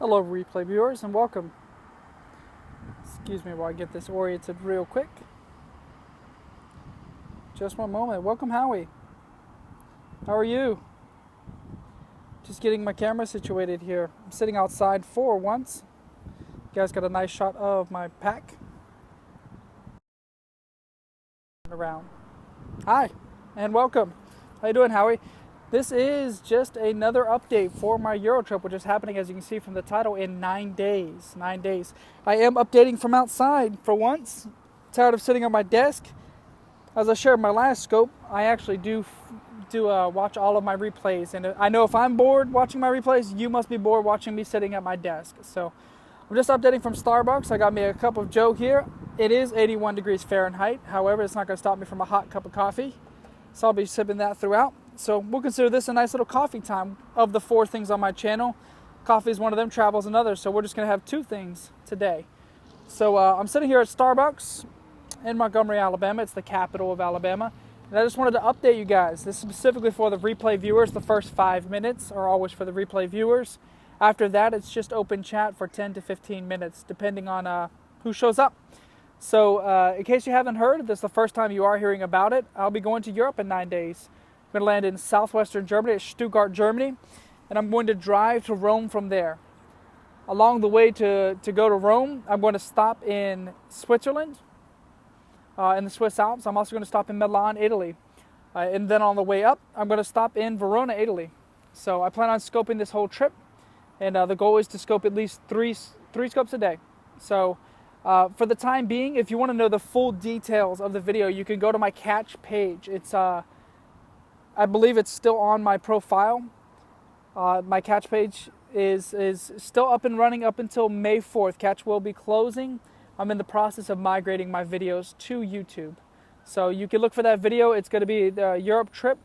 Hello replay viewers and welcome. Excuse me while I get this oriented real quick. Just one moment. Welcome Howie. How are you? Just getting my camera situated here. I'm sitting outside for once. You guys got a nice shot of my pack. Around. Hi and welcome. How you doing, Howie? This is just another update for my Euro trip, which is happening, as you can see from the title, in 9 days. 9 days. I am updating from outside for once. Tired of sitting on my desk. As I shared my last scope, I actually do watch all of my replays. And I know if I'm bored watching my replays, you must be bored watching me sitting at my desk. So I'm just updating from Starbucks. I got me a cup of Joe here. It is 81 degrees Fahrenheit. However, it's not going to stop me from a hot cup of coffee. So I'll be sipping that throughout. So we'll consider this a nice little coffee time. Of the 4 things on my channel, coffee is one of them, travel is another. So we're just going to have 2 things today. So I'm sitting here at Starbucks in Montgomery, Alabama. It's the capital of Alabama. And I just wanted to update you guys. This is specifically for the replay viewers. The first 5 minutes are always for the replay viewers. After that, it's just open chat for 10 to 15 minutes, depending on who shows up. So in case you haven't heard, this is the first time you are hearing about it. I'll be going to Europe in 9 days. I'm going to land in southwestern Germany, at Stuttgart, Germany, and I'm going to drive to Rome from there. Along the way to go to Rome, I'm going to stop in Switzerland, in the Swiss Alps. I'm also going to stop in Milan, Italy. And then on the way up, I'm going to stop in Verona, Italy. So I plan on scoping this whole trip, and the goal is to scope at least three scopes a day. So for the time being, if you want to know the full details of the video, you can go to my catch page. It's I believe it's still on my profile. My catch page is still up and running up until May 4th. Catch will be closing. I'm in the process of migrating my videos to YouTube. So you can look for that video. It's going to be the Europe trip.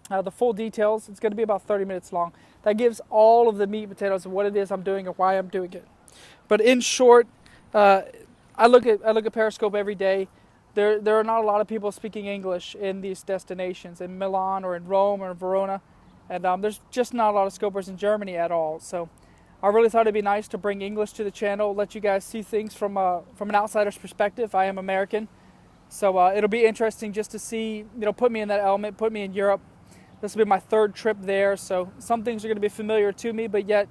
The full details. It's going to be about 30 minutes long. That gives all of the meat and potatoes of what it is I'm doing and why I'm doing it. But in short, I look at Periscope every day. There are not a lot of people speaking English in these destinations, in Milan or in Rome or in Verona, and there's just not a lot of scopers in Germany at all. So I really thought it'd be nice to bring English to the channel, let you guys see things from an outsider's perspective. I am American, so it'll be interesting just to see, put me in that element, put me in Europe. This will be my 3rd trip there, so some things are going to be familiar to me, but yet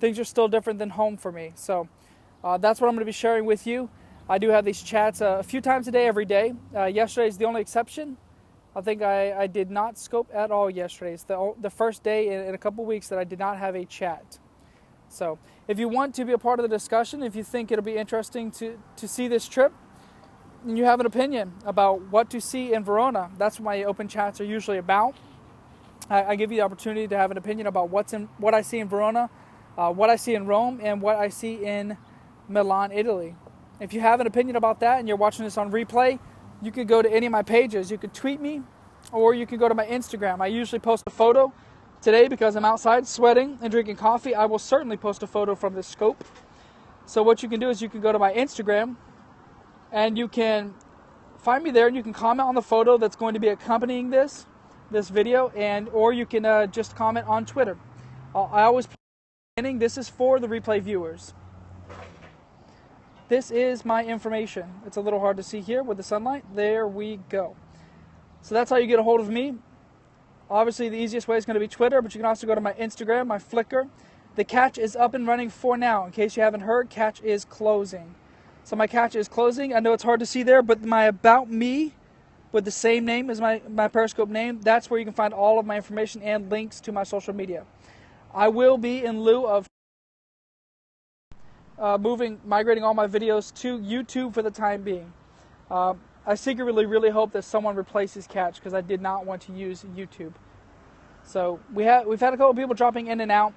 things are still different than home for me. So that's what I'm going to be sharing with you. I do have these chats a few times a day, every day. Yesterday is the only exception. I think I did not scope at all yesterday. It's the first day in a couple weeks that I did not have a chat. So if you want to be a part of the discussion, if you think it'll be interesting to see this trip, and you have an opinion about what to see in Verona, that's what my open chats are usually about. I give you the opportunity to have an opinion about what I see in Verona, what I see in Rome, and what I see in Milan, Italy. If you have an opinion about that and you're watching this on replay, you could go to any of my pages. You could tweet me, or you could go to my Instagram. I usually post a photo. Today, because I'm outside sweating and drinking coffee, I will certainly post a photo from this scope. So what you can do is you can go to my Instagram, and you can find me there, and you can comment on the photo that's going to be accompanying this video, or you can just comment on Twitter. I always put this is for the replay viewers. This is my information. It's a little hard to see here with the sunlight. There we go. So that's how you get a hold of me. Obviously, the easiest way is going to be Twitter, but you can also go to my Instagram, my Flickr. The catch is up and running for now. In case you haven't heard, catch is closing. So my catch is closing. I know it's hard to see there, but my About Me, with the same name as my Periscope name, that's where you can find all of my information and links to my social media. I will be, in lieu of migrating all my videos to YouTube for the time being. I secretly really hope that someone replaces Catch, because I did not want to use YouTube. So we've had a couple of people dropping in and out.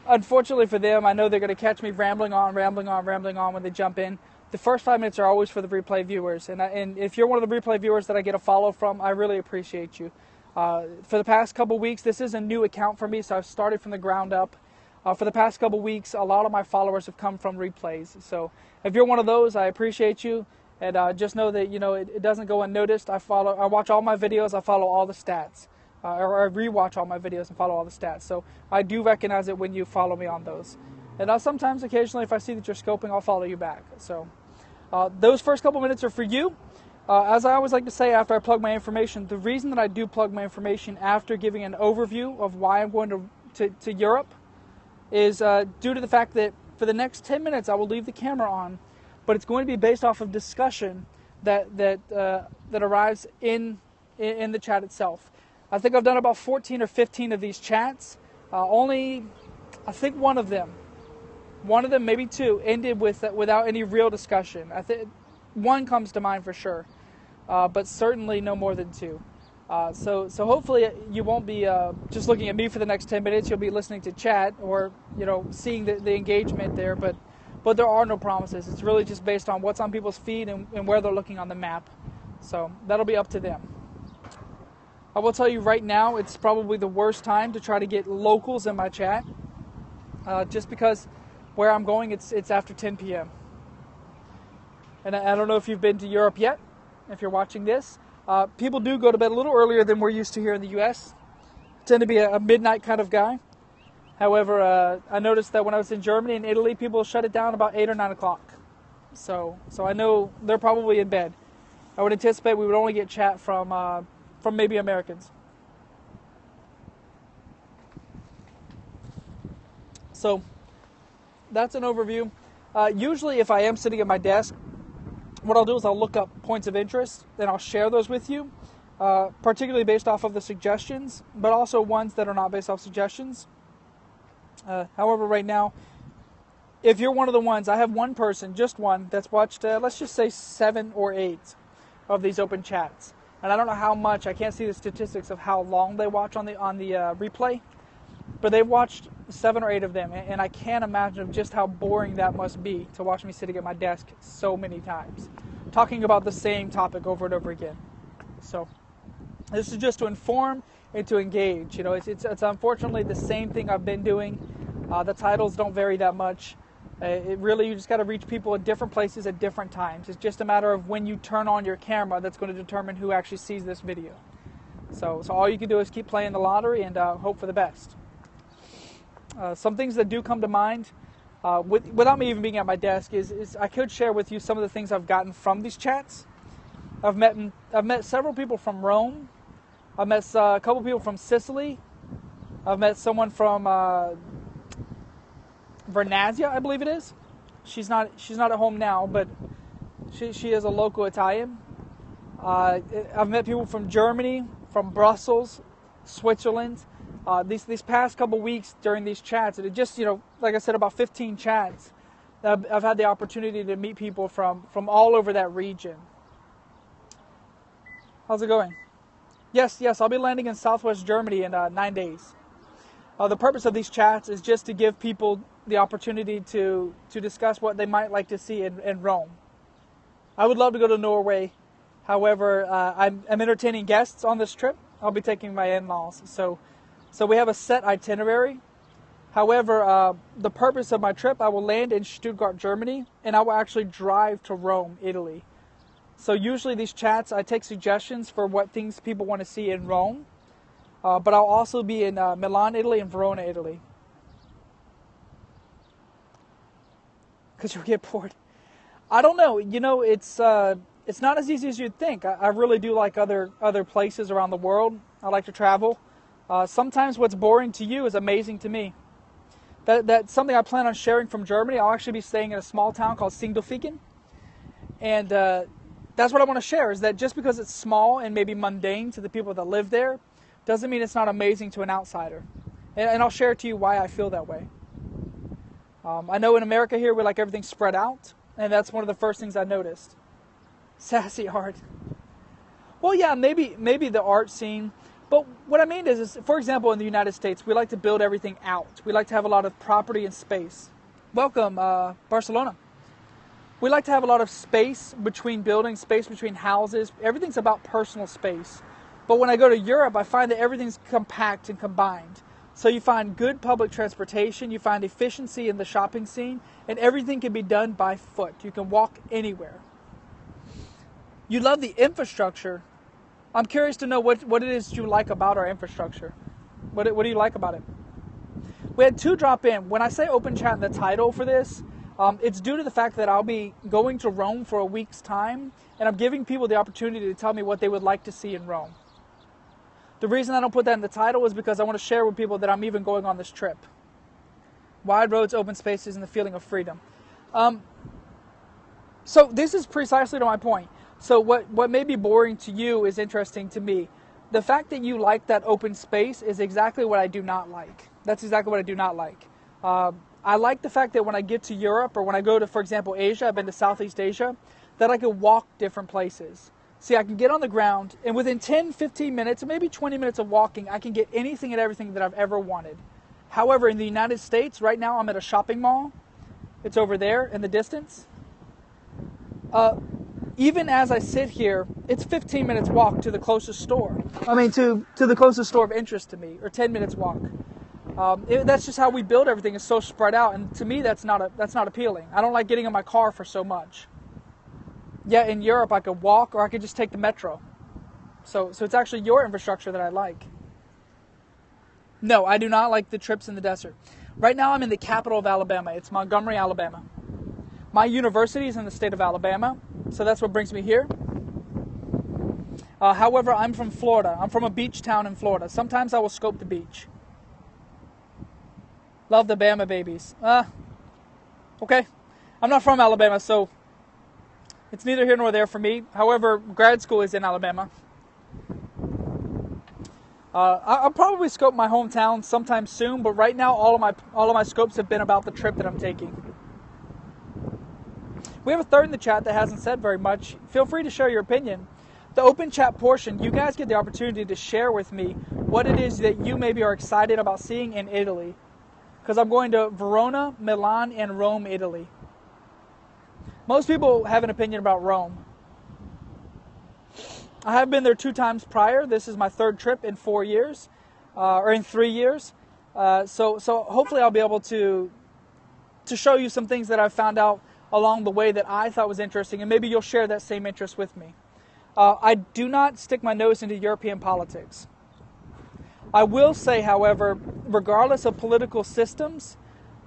Unfortunately for them, I know they're going to catch me rambling on when they jump in. The first 5 minutes are always for the replay viewers, and if you're one of the replay viewers that I get a follow from, I really appreciate you. For the past couple weeks, this is a new account for me, so I've started from the ground up. For the past couple weeks, a lot of my followers have come from replays. So if you're one of those, I appreciate you. And just know that, it doesn't go unnoticed. I watch all my videos. I follow all the stats. or I rewatch all my videos and follow all the stats. So I do recognize it when you follow me on those. And sometimes, occasionally, if I see that you're scoping, I'll follow you back. So those first couple minutes are for you. As I always like to say after I plug my information, the reason that I do plug my information after giving an overview of why I'm going to Europe is due to the fact that for the next 10 minutes I will leave the camera on, but it's going to be based off of discussion that arrives in the chat itself. I think I've done about 14 or 15 of these chats. Only, I think one of them, maybe two, ended without any real discussion. I think one comes to mind for sure, but certainly no more than two. So hopefully you won't be just looking at me for the next 10 minutes. You'll be listening to chat or seeing the engagement there. But there are no promises. It's really just based on what's on people's feed and where they're looking on the map. So that'll be up to them. I will tell you right now, it's probably the worst time to try to get locals in my chat, just because where I'm going, it's after 10 p.m. And I don't know if you've been to Europe yet, if you're watching this. People do go to bed a little earlier than we're used to here in the U.S. I tend to be a midnight kind of guy. However, I noticed that when I was in Germany and Italy, people shut it down about 8 or 9 o'clock. So I know they're probably in bed. I would anticipate we would only get chat from maybe Americans. So that's an overview. Usually if I am sitting at my desk, what I'll do is I'll look up points of interest and I'll share those with you, particularly based off of the suggestions, but also ones that are not based off suggestions. However, right now, if you're one of the ones, I have one person, just one, that's watched, let's just say 7 or 8 of these open chats. And I don't know how much, I can't see the statistics of how long they watch on the replay, but they've watched 7 or 8 of them, and I can't imagine just how boring that must be to watch me sitting at my desk so many times, talking about the same topic over and over again. So this is just to inform and to engage. It's unfortunately the same thing I've been doing. The titles don't vary that much. You just got to reach people at different places at different times. It's just a matter of when you turn on your camera that's going to determine who actually sees this video. So all you can do is keep playing the lottery and hope for the best. Some things that do come to mind, without me even being at my desk, is I could share with you some of the things I've gotten from these chats. I've met several people from Rome. I've met a couple people from Sicily. I've met someone from Vernazia, I believe it is. She's not at home now, but she is a local Italian. I've met people from Germany, from Brussels, Switzerland. These past couple weeks during these chats, and it just, like I said, about 15 chats, I've had the opportunity to meet people from all over that region. How's it going? Yes, I'll be landing in Southwest Germany in 9 days. The purpose of these chats is just to give people the opportunity to discuss what they might like to see in Rome. I would love to go to Norway. However, I'm entertaining guests on this trip. I'll be taking my in-laws. So we have a set itinerary. However, the purpose of my trip, I will land in Stuttgart, Germany, and I will actually drive to Rome, Italy. So usually these chats, I take suggestions for what things people want to see in Rome. But I'll also be in Milan, Italy, and Verona, Italy. Because you'll get bored. I don't know. It's not as easy as you'd think. I really do like other places around the world. I like to travel. Sometimes what's boring to you is amazing to me. That's something I plan on sharing from Germany. I'll actually be staying in a small town called Sindelfingen. And that's what I want to share, is that just because it's small and maybe mundane to the people that live there, doesn't mean it's not amazing to an outsider. And I'll share to you why I feel that way. I know in America here we like everything spread out, and that's one of the first things I noticed. Sassy art. Well, yeah, maybe the art scene. But what I mean is, for example, in the United States, we like to build everything out. We like to have a lot of property and space. Welcome, Barcelona. We like to have a lot of space between buildings, space between houses. Everything's about personal space. But when I go to Europe, I find that everything's compact and combined. So you find good public transportation, you find efficiency in the shopping scene, and everything can be done by foot. You can walk anywhere. You love the infrastructure I'm curious to know what it is you like about our infrastructure. What do you like about it? We had 2 drop in. When I say open chat in the title for this, it's due to the fact that I'll be going to Rome for a week's time, and I'm giving people the opportunity to tell me what they would like to see in Rome. The reason I don't put that in the title is because I want to share with people that I'm even going on this trip. Wide roads, open spaces, and the feeling of freedom. So this is precisely to my point. So what may be boring to you is interesting to me. The fact that you like that open space is exactly what I do not like. That's exactly what I do not like. I like the fact that when I get to Europe or when I go to, for example, Asia, I've been to Southeast Asia, that I can walk different places. See, I can get on the ground, and within 10, 15 minutes, or maybe 20 minutes of walking, I can get anything and everything that I've ever wanted. However, in the United States, right now I'm at a shopping mall. It's over there in the distance. Even as I sit here, it's 15 minutes walk to the closest store. To the closest store of interest to me, or 10 minutes walk. That's just how we build everything. It's so spread out, and to me, that's not appealing. I don't like getting in my car for so much. Yeah, in Europe, I could walk, or I could just take the metro. So it's actually your infrastructure that I like. No, I do not like the trips in the desert. Right now, I'm in the capital of Alabama. It's Montgomery, Alabama. My university is in the state of Alabama, so that's what brings me here. However, I'm from Florida. I'm from a beach town in Florida. Sometimes I will scope the beach. Love the Bama babies. Okay. I'm not from Alabama, so it's neither here nor there for me. However, grad school is in Alabama. I'll probably scope my hometown sometime soon, but right now all of my scopes have been about the trip that I'm taking. We have a third in the chat that hasn't said very much. Feel free to share your opinion. The open chat portion, you guys get the opportunity to share with me what it is that you maybe are excited about seeing in Italy. Because I'm going to Verona, Milan, and Rome, Italy. Most people have an opinion about Rome. I have been there 2 times prior. This is my 3rd trip in 4 years, or in 3 years. So hopefully I'll be able to show you some things that I've found out along the way that I thought was interesting, and maybe you'll share that same interest with me. I do not stick my nose into European politics. I will say, however, regardless of political systems,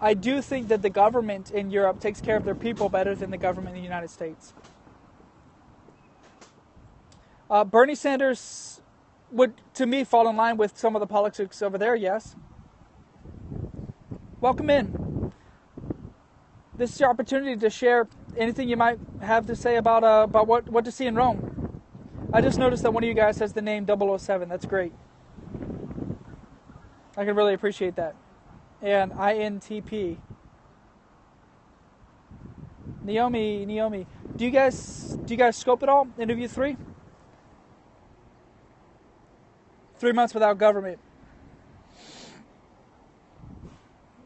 I do think that the government in Europe takes care of their people better than the government in the United States. Bernie Sanders would, to me, fall in line with some of the politics over there, yes. Welcome in. This is your opportunity to share anything you might have to say about what to see in Rome. I just noticed that one of you guys has the name 007. That's great. I can really appreciate that. And INTP. Naomi. Do you guys scope it all? Interview 3? 3 months without government.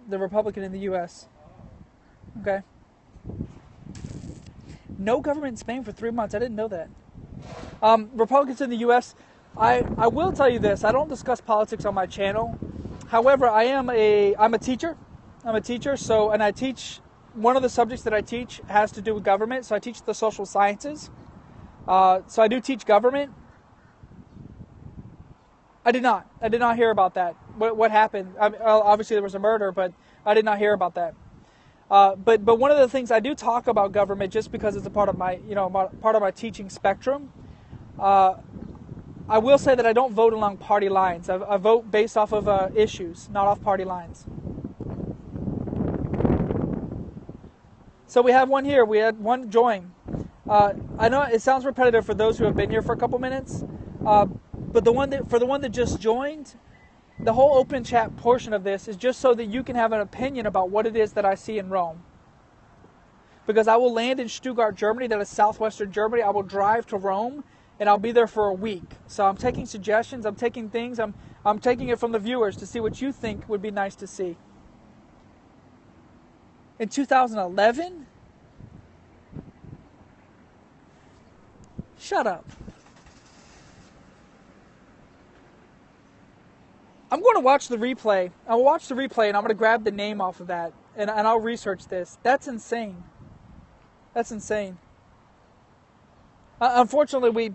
The Republican in the U.S. Okay. No government in Spain for 3 months. I didn't know that. Republicans in the U.S. I will tell you this. I don't discuss politics on my channel. However, I'm a teacher. I'm a teacher, and I teach. One of the subjects that I teach has to do with government. So I teach the social sciences. So I do teach government. I did not hear about that. What happened? Obviously, there was a murder, but I did not hear about that. But one of the things I do talk about government, just because it's a part of my teaching spectrum. I will say that I don't vote along party lines. I vote based off of issues, not off party lines. So we have one here. We had one join. I know it sounds repetitive for those who have been here for a couple minutes, but for the one that just joined, the whole open chat portion of this is just so that you can have an opinion about what it is that I see in Rome. Because I will land in Stuttgart, Germany, that is southwestern Germany. I will drive to Rome, and I'll be there for a week. So I'm taking suggestions, I'm taking things, I'm taking it from the viewers to see what you think would be nice to see. In 2011? Shut up. I'm going to watch the replay. I'll watch the replay, and I'm going to grab the name off of that, and I'll research this. That's insane. That's insane. Unfortunately,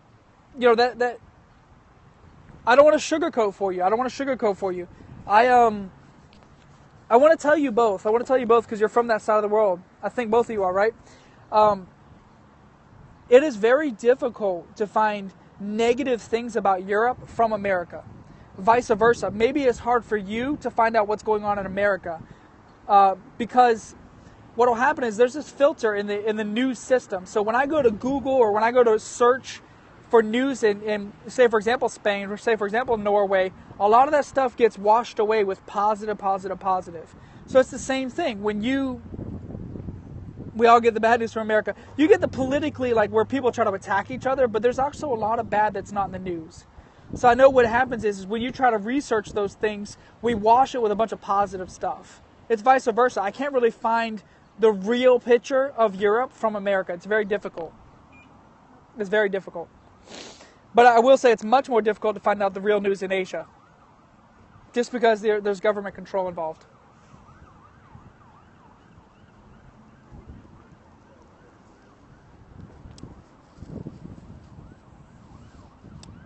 I don't want to sugarcoat for you. I want to tell you both. I want to tell you both because you're from that side of the world. I think both of you are, right? It is very difficult to find negative things about Europe from America. Vice versa. Maybe it's hard for you to find out what's going on in America because what will happen is there's this filter in the news system. So when I go to Google or when I go to search for news in say, for example, Spain or say, for example, Norway, a lot of that stuff gets washed away with positive. So it's the same thing. We all get the bad news from America. You get the politically, like, where people try to attack each other, but there's also a lot of bad that's not in the news. So I know what happens is when you try to research those things, we wash it with a bunch of positive stuff. It's vice versa. I can't really find the real picture of Europe from America. It's very difficult. It's very difficult. But I will say it's much more difficult to find out the real news in Asia. Just because there's government control involved.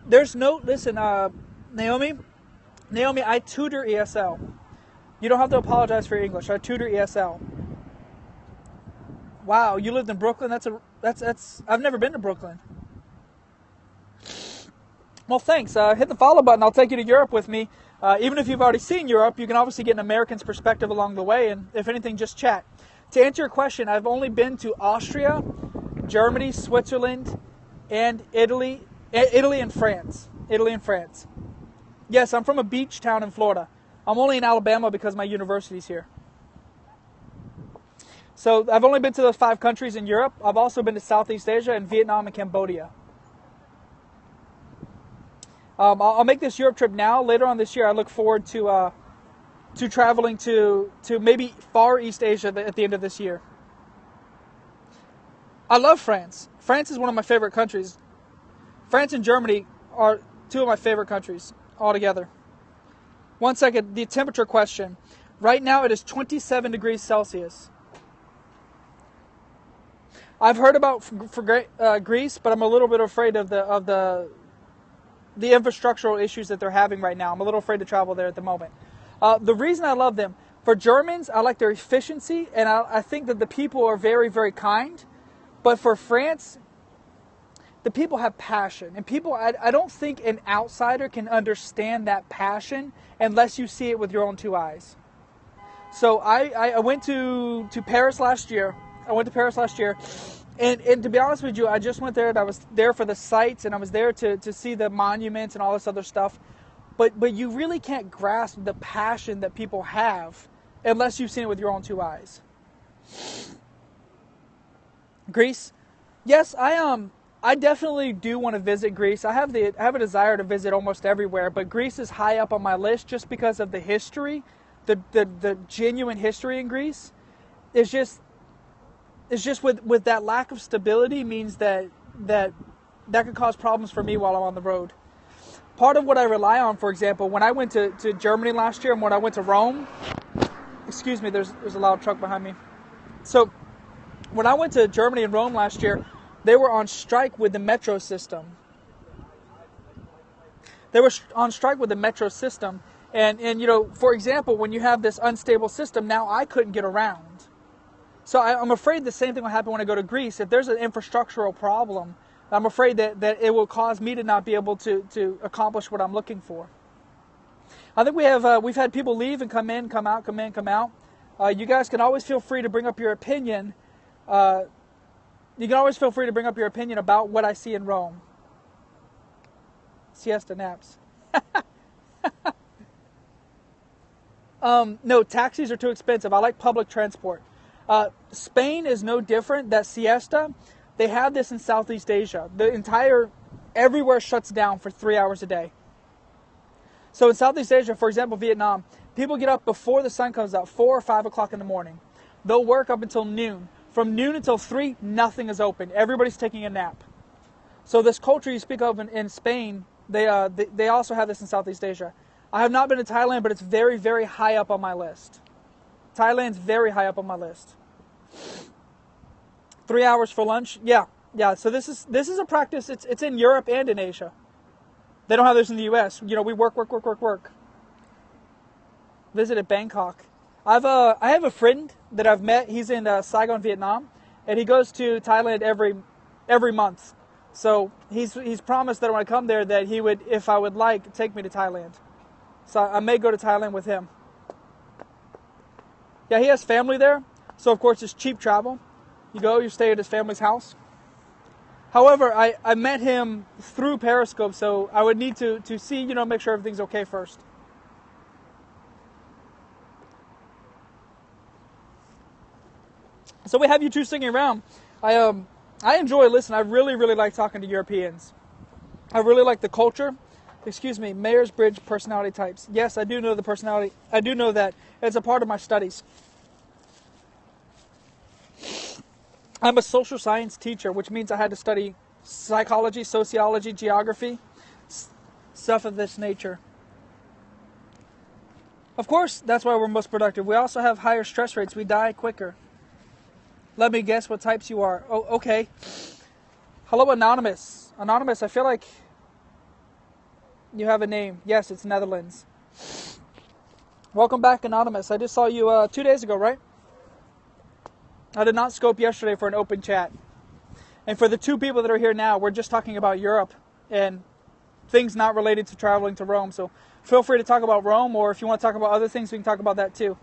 Listen, Naomi, I tutor ESL. You don't have to apologize for your English. I tutor ESL. Wow, you lived in Brooklyn? I've never been to Brooklyn. Well, thanks. Hit the follow button. I'll take you to Europe with me. Even if you've already seen Europe, you can obviously get an American's perspective along the way, and if anything, just chat. To answer your question, I've only been to Austria, Germany, Switzerland, and Italy and France. Yes, I'm from a beach town in Florida. I'm only in Alabama because my university's here. So I've only been to those 5 countries in Europe. I've also been to Southeast Asia and Vietnam and Cambodia. I'll make this Europe trip now. Later on this year, I look forward to traveling to maybe Far East Asia at the end of this year. I love France. France is one of my favorite countries. France and Germany are 2 of my favorite countries altogether. 1 second, the temperature question. Right now it is 27 degrees Celsius. I've heard about Greece, but I'm a little bit afraid of the infrastructural issues that they're having right now. I'm a little afraid to travel there at the moment. The reason I love them, for Germans, I like their efficiency, and I think that the people are very, very kind. But for France, the people have passion. And I don't think an outsider can understand that passion unless you see it with your own 2 eyes. So I went to Paris last year. And to be honest with you, I just went there and I was there for the sights and I was there to see the monuments and all this other stuff. But you really can't grasp the passion that people have unless you've seen it with your own 2 eyes. Greece? Yes, I definitely do want to visit Greece. I have a desire to visit almost everywhere, but Greece is high up on my list just because of the history, the genuine history in Greece. It's just with that lack of stability means that could cause problems for me while I'm on the road. Part of what I rely on, for example, when I went to Germany last year and when I went to Rome, excuse me, there's a loud truck behind me. So when I went to Germany and Rome last year, they were on strike with the metro system. And for example, when you have this unstable system, now I couldn't get around. So I'm afraid the same thing will happen when I go to Greece. If there's an infrastructural problem, I'm afraid that it will cause me to not be able to accomplish what I'm looking for. I think we've had people leave and come in, come out, come in, come out. You guys can always feel free to bring up your opinion. You can always feel free to bring up your opinion about what I see in Rome. Siesta naps. No, taxis are too expensive. I like public transport. Spain is no different. That siesta, they have this in Southeast Asia. Everywhere shuts down for 3 hours a day. So in Southeast Asia, for example, Vietnam, people get up before the sun comes up, 4 or 5 o'clock in the morning. They'll work up until noon. From noon until 3, nothing is open. Everybody's taking a nap. So this culture you speak of in Spain, they also have this in Southeast Asia. I have not been to Thailand, but it's very, very high up on my list. Thailand's very high up on my list. 3 hours for lunch? Yeah. So this is a practice. It's in Europe and in Asia. They don't have this in the U.S. You know, we work. Visited Bangkok. I have a friend that I've met. He's in Saigon, Vietnam, and he goes to Thailand every month. So he's promised that when I come there that he would, if I would like, take me to Thailand. So I may go to Thailand with him. Yeah, he has family there, so of course it's cheap travel. You stay at his family's house. However, I met him through Periscope, so I would need to see, make sure everything's okay first. So we have you two singing around. I enjoy listening. I really, really like talking to Europeans. I really like the culture. Myers-Briggs personality types. Yes, I do know the personality. I do know that. It's a part of my studies. I'm a social science teacher, which means I had to study psychology, sociology, geography, stuff of this nature. Of course, that's why we're most productive. We also have higher stress rates. We die quicker. Let me guess what types you are. Oh, okay. Hello, Anonymous. Anonymous, I feel like you have a name. Yes, it's Netherlands. Welcome back, Anonymous. I just saw you 2 days ago, right? I did not scope yesterday for an open chat. And for the two people that are here now, we're just talking about Europe and things not related to traveling to Rome. So feel free to talk about Rome, or if you want to talk about other things, we can talk about that too.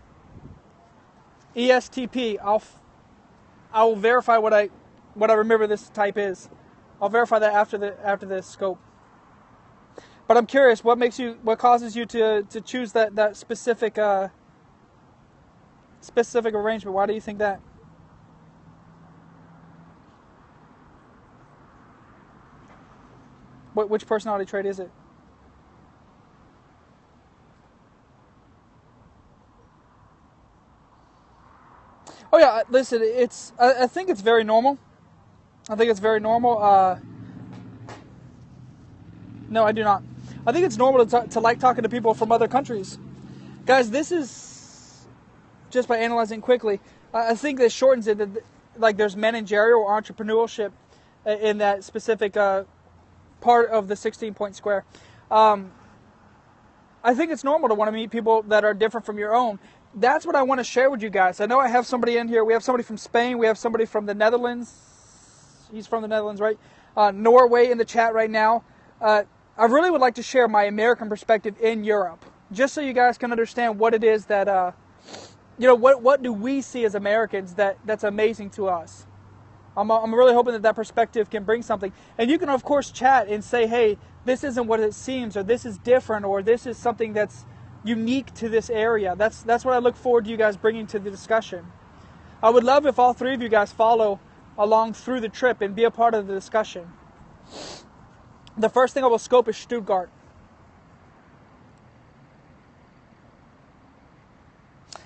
ESTP, I'll verify what I remember this type is. I'll verify that after this scope. But I'm curious, what causes you to choose that specific arrangement? Why do you think that? Which personality trait is it? Oh yeah, listen, I think it's very normal. I think it's very normal. No, I do not. I think it's normal to like talking to people from other countries. Guys, this is, just by analyzing quickly, I think this shortens it, that like there's managerial or entrepreneurship in that specific part of the 16-point square. I think it's normal to want to meet people that are different from your own. That's what I want to share with you guys. I know I have somebody in here. We have somebody from Spain. We have somebody from the Netherlands. He's from the Netherlands, right? Norway in the chat right now. I really would like to share my American perspective in Europe, just so you guys can understand what it is that, what do we see as Americans that's amazing to us. I'm really hoping that perspective can bring something. And you can, of course, chat and say, hey, this isn't what it seems, or this is different, or this is something that's unique to this area. That's what I look forward to you guys bringing to the discussion. I would love if all three of you guys follow along through the trip and be a part of the discussion. The first thing I will scope is Stuttgart.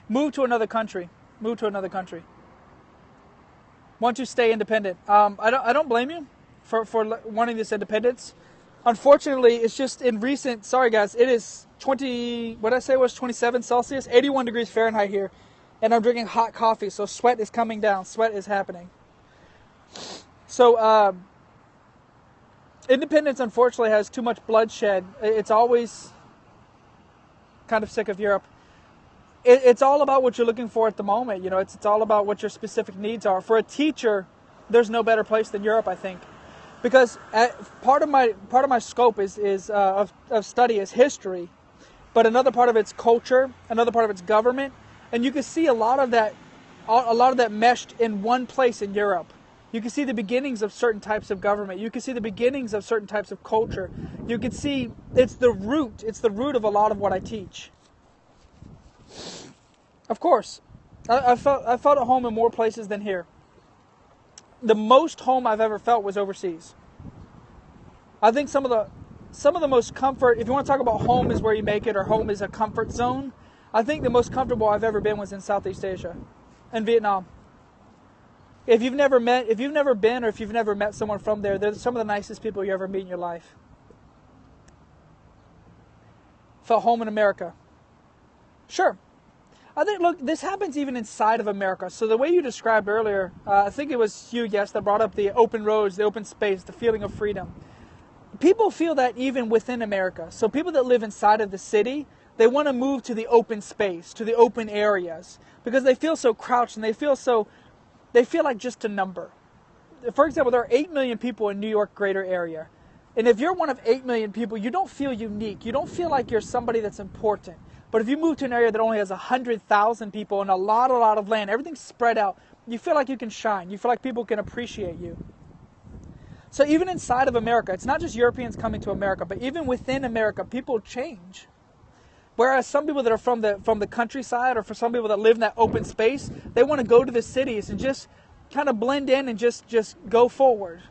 Move to another country. Want to stay independent. I don't blame you for wanting this independence. Unfortunately, it's just in recent, sorry guys, it is 27 Celsius, 81 degrees Fahrenheit here, and I'm drinking hot coffee, so sweat is coming down, sweat is happening. So, independence unfortunately has too much bloodshed. It's always kind of sick of Europe. It's all about what you're looking for at the moment. It's all about what your specific needs are. For a teacher, there's no better place than Europe, I think. Because part of my scope of study is history, but another part of it's culture, another part of it's government, and you can see a lot of that meshed in one place in Europe. You can see the beginnings of certain types of government. You can see the beginnings of certain types of culture. You can see it's the root of a lot of what I teach. Of course, I felt at home in more places than here. The most home I've ever felt was overseas. I think some of the most comfort, if you want to talk about home is where you make it, or home is a comfort zone, I think the most comfortable I've ever been was in Southeast Asia, in Vietnam. If you've never been, or if you've never met someone from there, they're some of the nicest people you ever meet in your life. Felt home in America. Sure. I think, look, this happens even inside of America. So the way you described earlier, I think it was you, yes, that brought up the open roads, the open space, the feeling of freedom. people feel that even within America. So people that live inside of the city, they want to move to the open space, to the open areas, because they feel so crouched and they feel like just a number. For example, there are 8 million people in New York greater area. And if you're one of 8 million people, you don't feel unique. You don't feel like you're somebody that's important. But if you move to an area that only has 100,000 people and a lot of land, everything's spread out, you feel like you can shine. You feel like people can appreciate you. So even inside of America, it's not just Europeans coming to America, but even within America, people change. Whereas some people that are from the countryside, or for some people that live in that open space, they want to go to the cities and just kind of blend in and just go forward.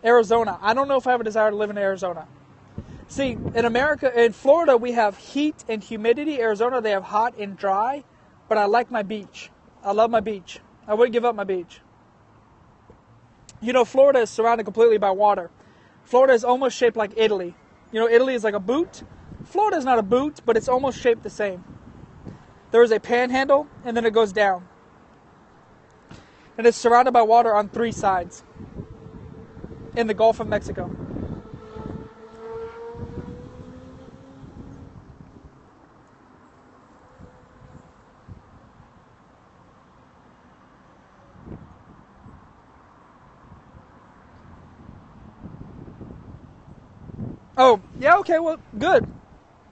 Arizona. I don't know if I have a desire to live in Arizona. See, in Florida, we have heat and humidity. Arizona, they have hot and dry. But I like my beach. I love my beach. I wouldn't give up my beach. You know, Florida is surrounded completely by water. Florida is almost shaped like Italy. You know, Italy is like a boot. Florida is not a boot, but it's almost shaped the same. There is a panhandle, and then it goes down. And it's surrounded by water on 3 sides in the Gulf of Mexico. Oh, yeah, okay, well, good.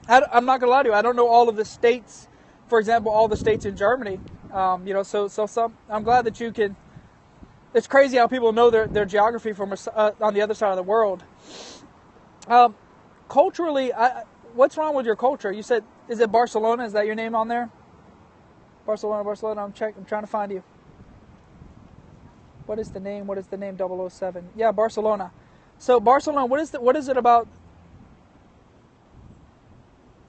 I'm not going to lie to you. I don't know all of the states, for example, all the states in Germany. So I'm glad that you can. It's crazy how people know their geography from on the other side of the world. Culturally, what's wrong with your culture? You said, is it Barcelona? Is that your name on there? Barcelona. I'm trying to find you. What is the name? 007? Yeah, Barcelona. So Barcelona, what is it about?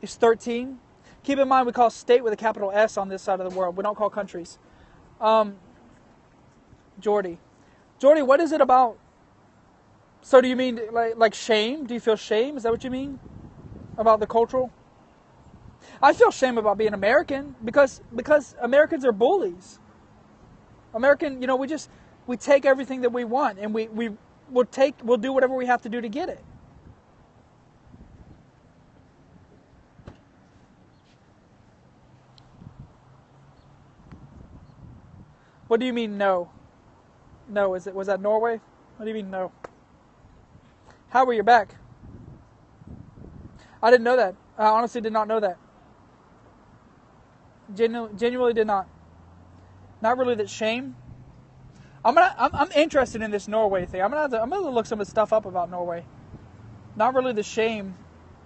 It's 13. Keep in mind, we call state with a capital S on this side of the world. We don't call countries. Jordy, what is it about? So do you mean like shame? Do you feel shame? Is that what you mean? About the cultural? I feel shame about being American because Americans are bullies. American, we take everything that we want and we'll do whatever we have to do to get it. What do you mean no? No, was that Norway? What do you mean no? How were you back? I didn't know that. I honestly did not know that. Genuinely did not. Not really that shame. I'm interested in this Norway thing. I'm gonna look some of the stuff up about Norway. Not really the shame.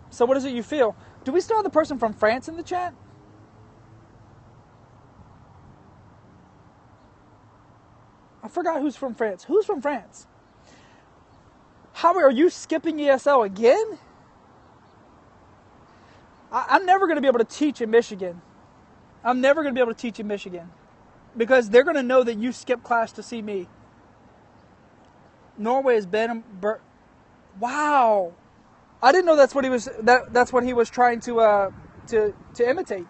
So what is it you feel? Do we still have the person from France in the chat? I forgot who's from France. Who's from France? How are you skipping ESL again? I'm never going to be able to teach in Michigan. Because they're going to know that you skipped class to see me. Norway has been... Wow. I didn't know that's what he was... That's what he was trying to imitate.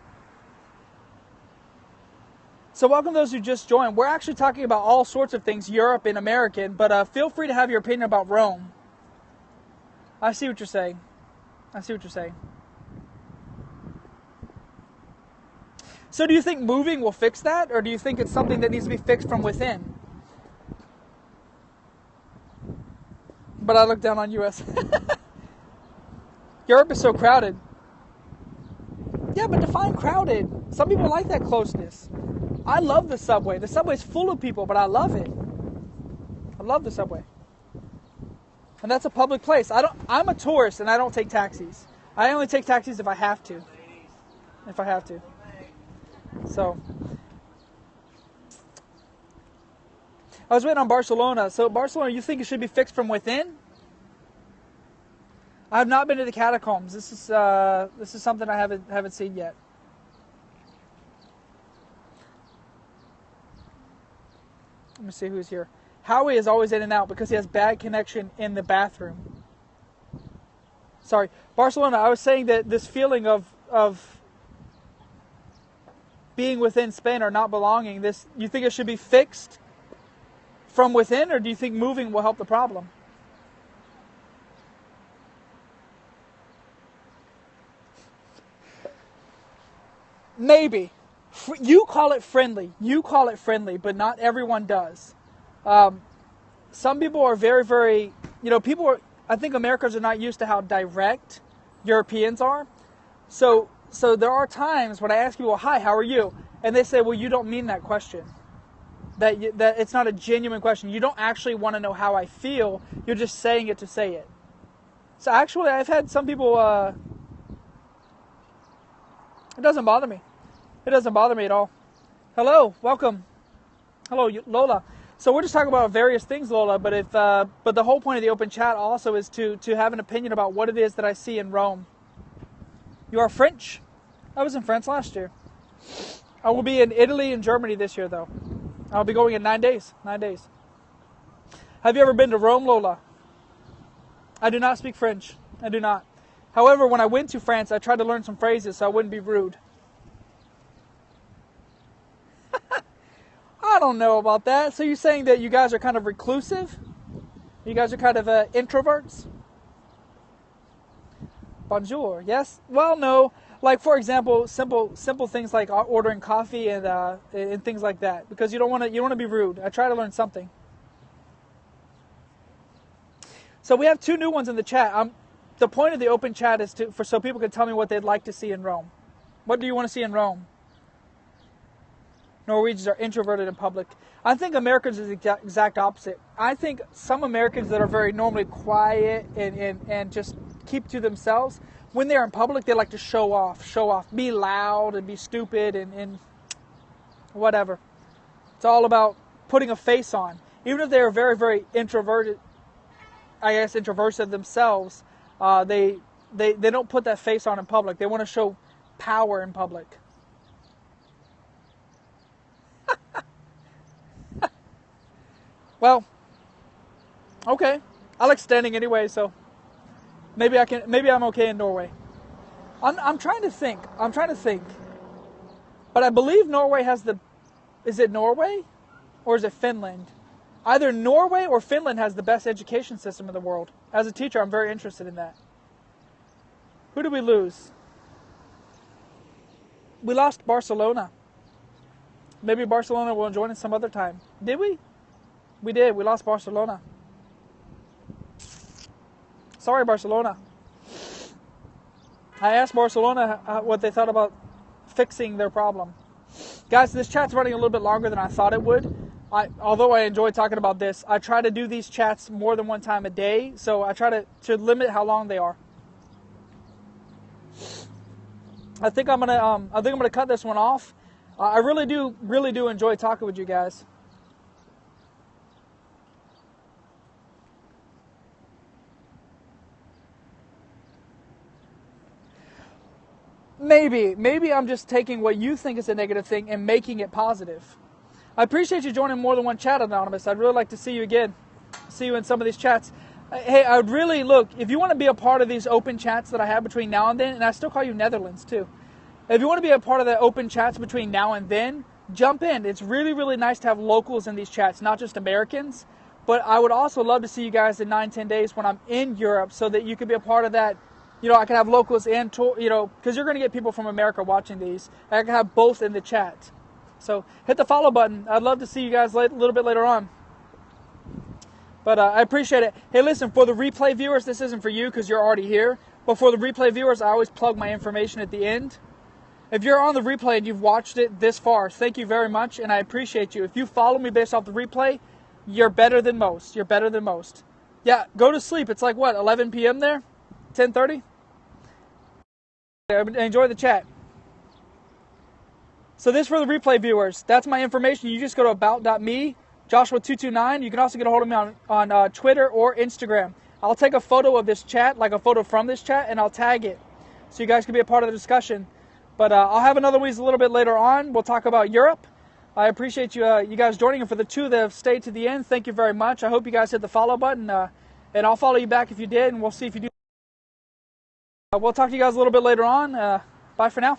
So welcome those who just joined. We're actually talking about all sorts of things, Europe and American, but feel free to have your opinion about Rome. I see what you're saying. So do you think moving will fix that, or do you think it's something that needs to be fixed from within? But I look down on US. Europe is so crowded. Yeah, but define crowded. Some people like that closeness. I love the subway. The subway's full of people, but I love it. I love the subway. And that's a public place. I'm a tourist and I don't take taxis. I only take taxis if I have to. So I was waiting on Barcelona. So Barcelona, you think it should be fixed from within? I have not been to the catacombs. This is something I haven't seen yet. Let me see who's here. Howie is always in and out because he has bad connection in the bathroom. Sorry. Barcelona, I was saying that this feeling of being within Spain or not belonging, you think it should be fixed from within, or do you think moving will help the problem? Maybe. You call it friendly. You call it friendly, but not everyone does. Some people are very, very, I think Americans are not used to how direct Europeans are. So there are times when I ask people, hi, how are you? And they say, well, you don't mean that question. That it's not a genuine question. You don't actually want to know how I feel. You're just saying it to say it. So actually, I've had some people, it doesn't bother me. It doesn't bother me at all. Hello, welcome. Hello, Lola. So we're just talking about various things, Lola, but the whole point of the open chat also is to have an opinion about what it is that I see in Rome. You are French? I was in France last year. I will be in Italy and Germany this year, though. I'll be going in 9 days. 9 days. Have you ever been to Rome, Lola? I do not speak French. I do not. However, when I went to France, I tried to learn some phrases so I wouldn't be rude. I don't know about that. So you're saying that you guys are kind of reclusive? You guys are kind of introverts? Bonjour. Yes? Well, no. Like, for example, simple things like ordering coffee and things like that, because you don't want to be rude. I try to learn something. So we have 2 new ones in the chat. The point of the open chat is so people can tell me what they'd like to see in Rome. What do you want to see in Rome? Norwegians are introverted in public. I think Americans is the exact opposite. I think some Americans that are very normally quiet and just keep to themselves, when they're in public, they like to show off, be loud and be stupid and whatever. It's all about putting a face on. Even if they're very, very introverted, introversive themselves, they don't put that face on in public. They want to show power in public. Well, okay. I like standing anyway, so maybe I'm okay in Norway. I'm trying to think. But I believe Norway has is it Norway or is it Finland? Either Norway or Finland has the best education system in the world. As a teacher, I'm very interested in that. Who did we lose? We lost Barcelona. Maybe Barcelona will join us some other time. Did we? We did. We lost Barcelona. Sorry, Barcelona. I asked Barcelona what they thought about fixing their problem. Guys, this chat's running a little bit longer than I thought it would. Although I enjoy talking about this, I try to do these chats more than one time a day, so I try to limit how long they are. I think I'm gonna cut this one off. I really do enjoy talking with you guys. Maybe I'm just taking what you think is a negative thing and making it positive. I appreciate you joining more than one chat, Anonymous. I'd really like to see you again. See you in some of these chats. Hey, I would really look, if you want to be a part of these open chats that I have between now and then, and I still call you Netherlands too. If you want to be a part of the open chats between now and then, jump in. It's really, really nice to have locals in these chats, not just Americans. But I would also love to see you guys in 9-10 days when I'm in Europe so that you could be a part of that. I can have locals and, because you're going to get people from America watching these. I can have both in the chat. So hit the follow button. I'd love to see you guys a little bit later on. But I appreciate it. Hey, listen, for the replay viewers, this isn't for you because you're already here. But for the replay viewers, I always plug my information at the end. If you're on the replay and you've watched it this far, thank you very much, and I appreciate you. If you follow me based off the replay, you're better than most. You're better than most. Yeah, go to sleep. It's like, what, 11 p.m. there? 10:30? Enjoy the chat. So this for the replay viewers. That's my information. You just go to about.me, Joshua229. You can also get a hold of me on Twitter or Instagram. I'll take a photo of this chat, like a photo from this chat, and I'll tag it. So you guys can be a part of the discussion. But I'll have another week a little bit later on. We'll talk about Europe. I appreciate you guys joining. And for the 2 that have stayed to the end, thank you very much. I hope you guys hit the follow button. And I'll follow you back if you did, and we'll see if you do. We'll talk to you guys a little bit later on. Bye for now.